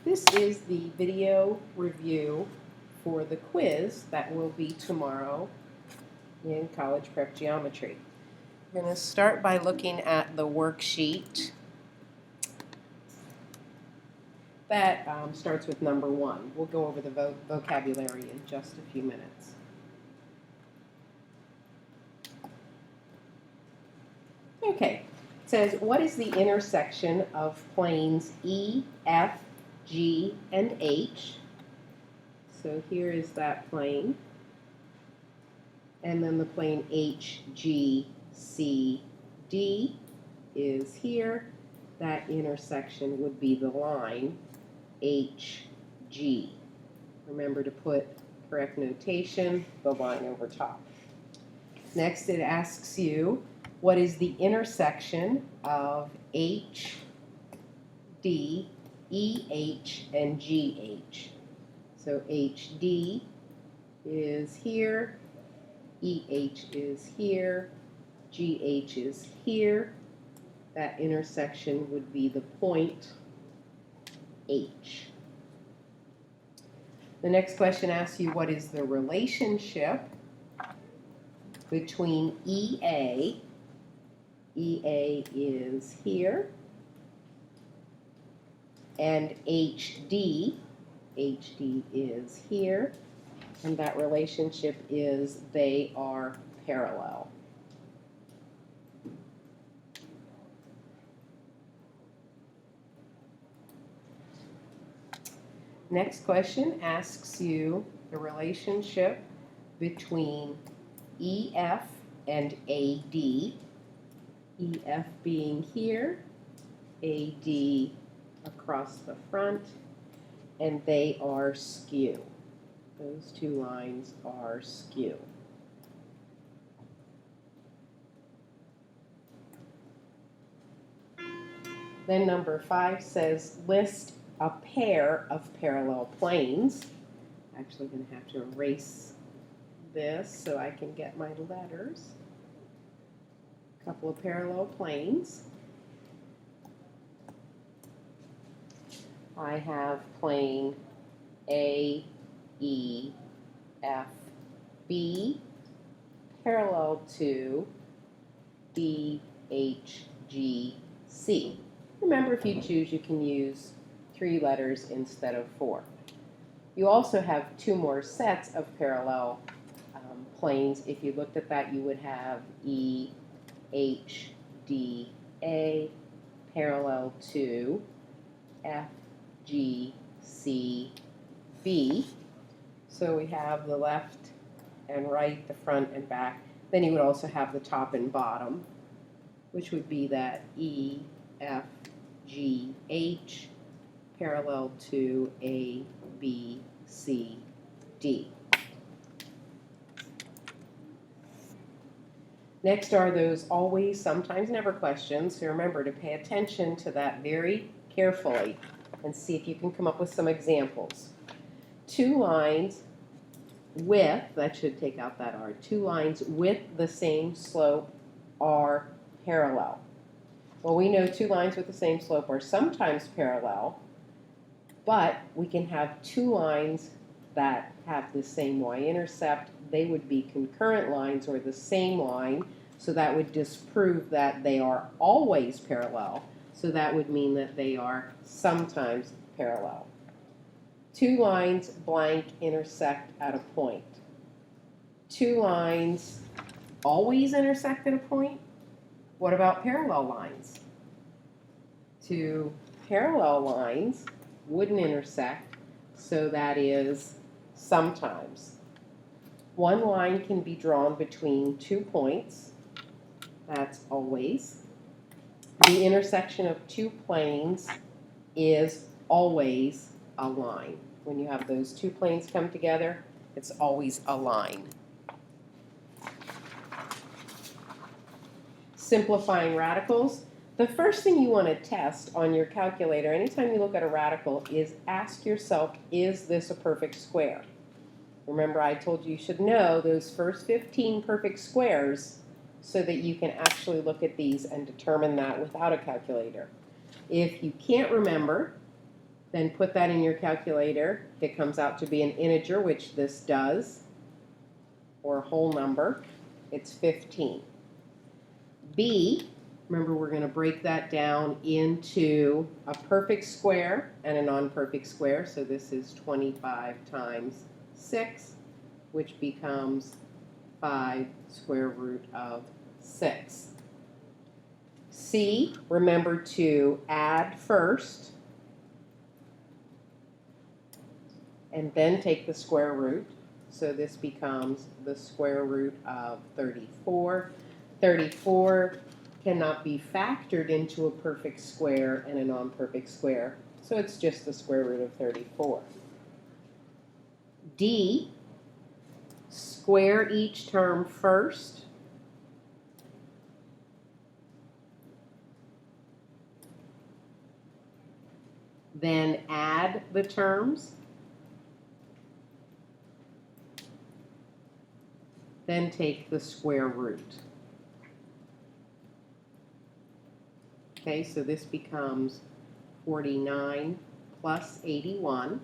This is the video review for the quiz that will be tomorrow in College Prep Geometry. We're going to start by looking at the worksheet that starts with number 1. We'll go over the vocabulary in just a few minutes. Okay, it says, what is the intersection of planes E, F, G, and H? So here is that plane. And then the plane H, G, C, D is here. That intersection would be the line H, G. Remember to put correct notation, the line over top. Next it asks you, what is the intersection of H, D, E, H, and G, H? So HD is here, EH is here, GH is here. That intersection would be the point H. The next question asks you, what is the relationship between EA is here, and HD is here, and that relationship is they are parallel. Next question asks you the relationship between EF and AD. EF being here, AD across the front, and they are skew. Those two lines are skew. Then number 5 says list a pair of parallel planes. Actually going to have to erase this so I can get my letters. A couple of parallel planes. I have plane A, E, F, B parallel to B, H, G, C. Remember, if you choose, you can use 3 letters instead of 4. You also have 2 more sets of parallel planes. If you looked at that, you would have E, H, D, A parallel to F, G, C, B. So we have the left and right, the front and back. Then you would also have the top and bottom, which would be that E, F, G, H parallel to A, B, C, D. Next are those always, sometimes, never questions. So remember to pay attention to that very carefully and see if you can come up with some examples. 2 lines with, that should take out that R, 2 lines with the same slope are parallel. Well, we know 2 lines with the same slope are sometimes parallel, but we can have 2 lines that have the same y-intercept. They would be concurrent lines or the same line, so that would disprove that they are always parallel. So that would mean that they are sometimes parallel. 2 lines blank intersect at a point. 2 lines always intersect at a point? What about parallel lines? 2 parallel lines wouldn't intersect, so that is sometimes. 1 line can be drawn between 2 points. That's always. The intersection of 2 planes is always a line. When you have those 2 planes come together, it's always a line. Simplifying radicals. The first thing you want to test on your calculator anytime you look at a radical is ask yourself, is this a perfect square? Remember, I told you should know those first 15 perfect squares so that you can actually look at these and determine that without a calculator. If you can't remember, Then put that in your calculator. It comes out to be an integer, which this does, or a whole number. It's 15. B, remember we're going to break that down into a perfect square and a non-perfect square. So this is 25 times 6, which becomes 5 square root of 6. C, remember to add first and then take the square root. So this becomes the square root of 34. 34 cannot be factored into a perfect square and a non-perfect square, so it's just the square root of 34. D, square each term first. Then add the terms. Then take the square root. Okay, so this becomes 49 plus 81.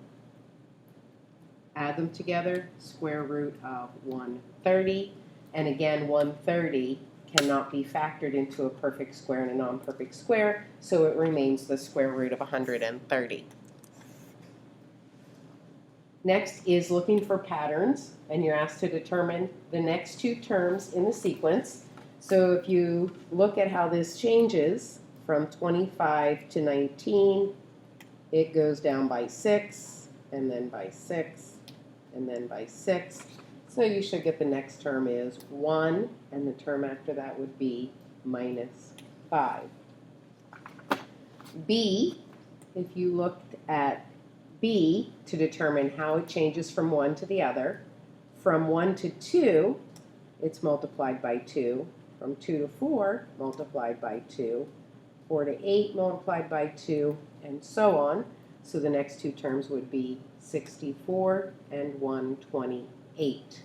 Add them together, square root of 130. And again, 130 cannot be factored into a perfect square and a non-perfect square, so it remains the square root of 130. Next is looking for patterns, and you're asked to determine the next two terms in the sequence. So if you look at how this changes from 25 to 19, it goes down by 6, and then by 6, and then by 6. So you should get the next term is 1, and the term after that would be minus 5. B, if you looked at B to determine how it changes from one to the other, from 1 to 2, it's multiplied by 2. From 2 to 4, multiplied by 2. 4 to 8, multiplied by 2, and so on. So the next two terms would be 64 and 128.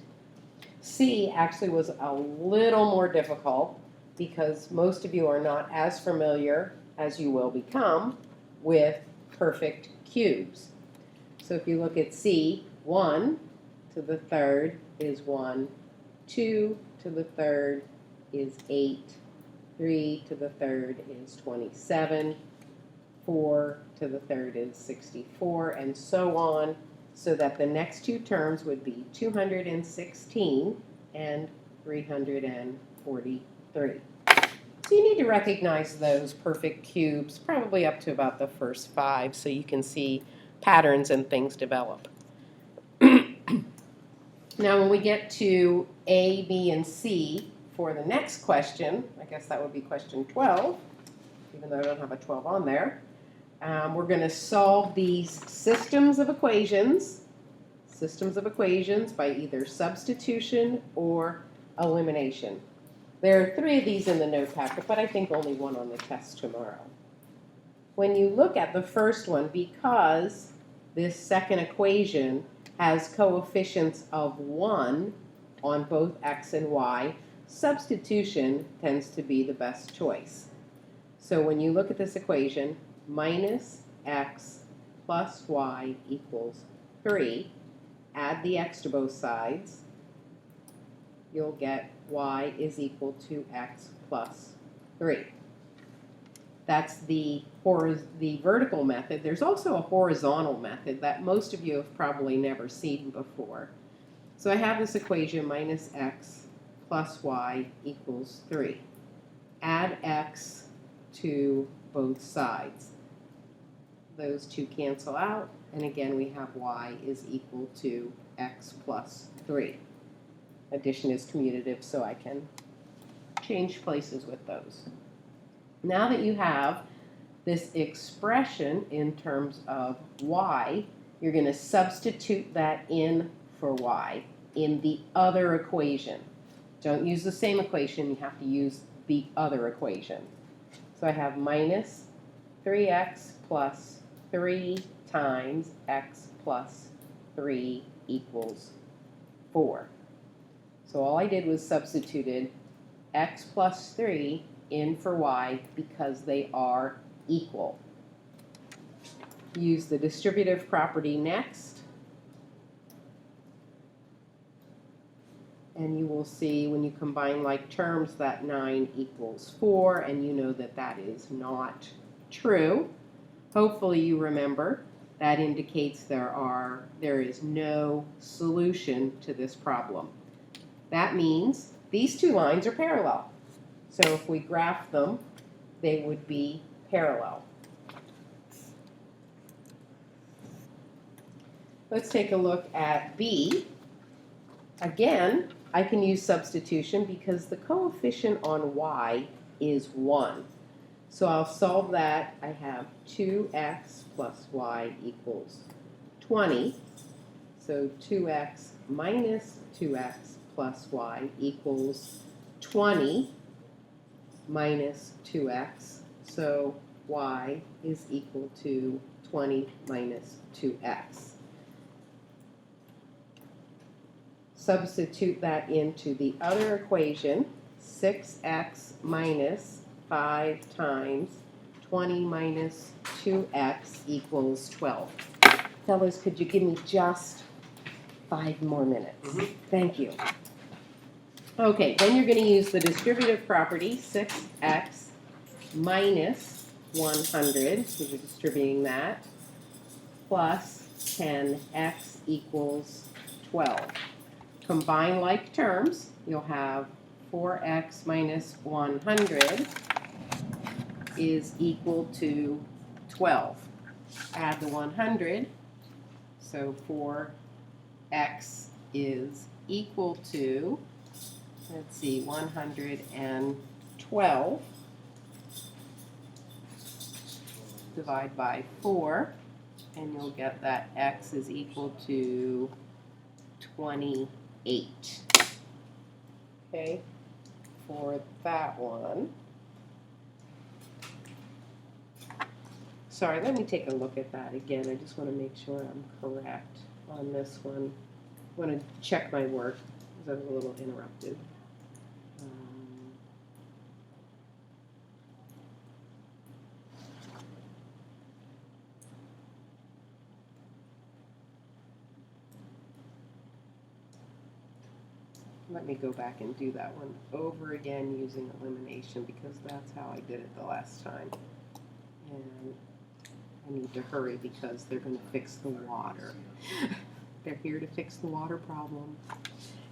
C actually was a little more difficult because most of you are not as familiar as you will become with perfect cubes. So if you look at C, 1 to the third is 1, 2 to the third is 8, 3 to the third is 27, 4 to the third is 64, and so on, so that the next two terms would be 216 and 343. So you need to recognize those perfect cubes, probably up to about the first 5, so you can see patterns and things develop. Now when we get to A, B, and C for the next question, I guess that would be question 12, even though I don't have a 12 on there. We're going to solve these systems of equations by either substitution or elimination. There are 3 of these in the note packet, but I think only one on the test tomorrow. When you look at the first one, because this second equation has coefficients of 1 on both x and y, substitution tends to be the best choice. So when you look at this equation, minus x plus y equals 3, add the x to both sides, you'll get y is equal to x plus 3. That's the vertical method. There's also a horizontal method that most of you have probably never seen before. So I have this equation, minus x plus y equals 3. Add x to both sides. Those two cancel out, and again we have y is equal to x plus 3. Addition is commutative, so I can change places with those. Now that you have this expression in terms of y, you're going to substitute that in for y in the other equation. Don't use the same equation, you have to use the other equation. So I have minus 3x plus 3 times x plus 3 equals 4. So all I did was substituted x plus 3 in for y because they are equal. use the distributive property next. And you will see when you combine like terms that 9 equals 4, and you know that that is not true. Hopefully you remember that indicates there is no solution to this problem. That means these two lines are parallel. So if we graph them, they would be parallel. Let's take a look at B. Again, I can use substitution because the coefficient on y is 1. So I'll solve that. I have 2x plus y equals 20. So 2x minus 2x plus y equals 20 minus 2x. So y is equal to 20 minus 2x. Substitute that into the other equation, 6x minus 5 times 20 minus 2x equals 12. Fellas, could you give me just 5 more minutes? Thank you. Okay, then you're going to use the distributive property, 6x minus 100, because you're distributing that, plus 10x equals 12. Combine like terms, you'll have 4x minus 100 is equal to 12. Add the 100, so 4x is equal to, let's see, 112. Divide by 4, and you'll get that x is equal to 28. Okay, for that one. Sorry, let me take a look at that again. I just want to make sure I'm correct on this one. I want to check my work because I was a little interrupted. Let me go back and do that one over again using elimination because that's how I did it the last time. And I need to hurry because they're going to fix the water. They're here to fix the water problem.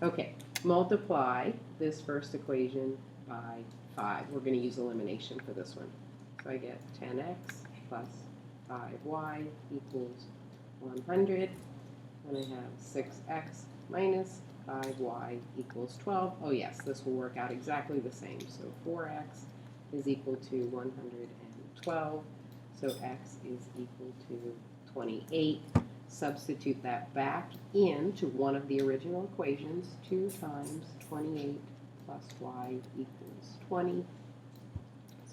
Okay, multiply this first equation by 5. We're going to use elimination for this one. So I get 10x plus 5y equals 100. And I have 6x minus 5y equals 12. Oh yes, this will work out exactly the same. So 4x is equal to 112. So x is equal to 28. Substitute that back into one of the original equations. 2 times 28 plus y equals 20.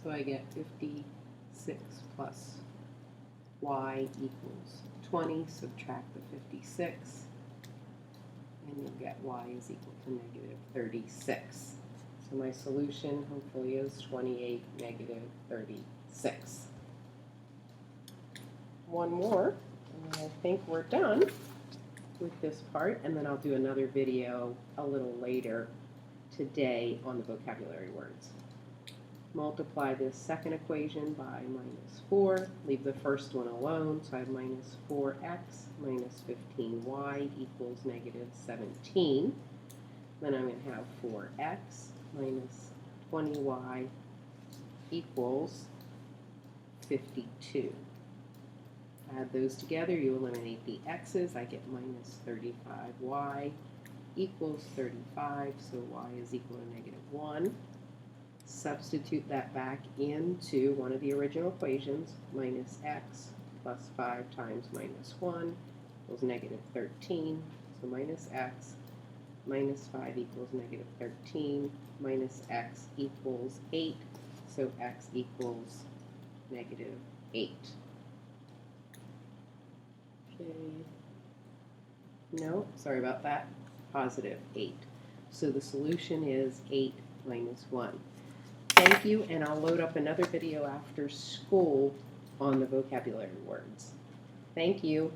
So I get 56 plus y equals 20. Subtract the 56. And you'll get y is equal to negative 36. So my solution hopefully is 28, negative 36. One more, and I think we're done with this part, and then I'll do another video a little later today on the vocabulary words. Multiply this second equation by minus 4. Leave the first one alone, so I have minus 4x minus 15y equals negative 17. Then I'm going to have 4x minus 20y equals 52. Add those together, you eliminate the x's, I get minus 35y equals 35, so y is equal to negative 1. Substitute that back into one of the original equations, minus x plus 5 times minus 1 equals negative 13. So minus x minus 5 equals negative 13, minus x equals 8, so x equals negative 8. Okay. No, sorry about that. Positive 8. So the solution is 8 minus 1. Thank you, and I'll load up another video after school on the vocabulary words. Thank you.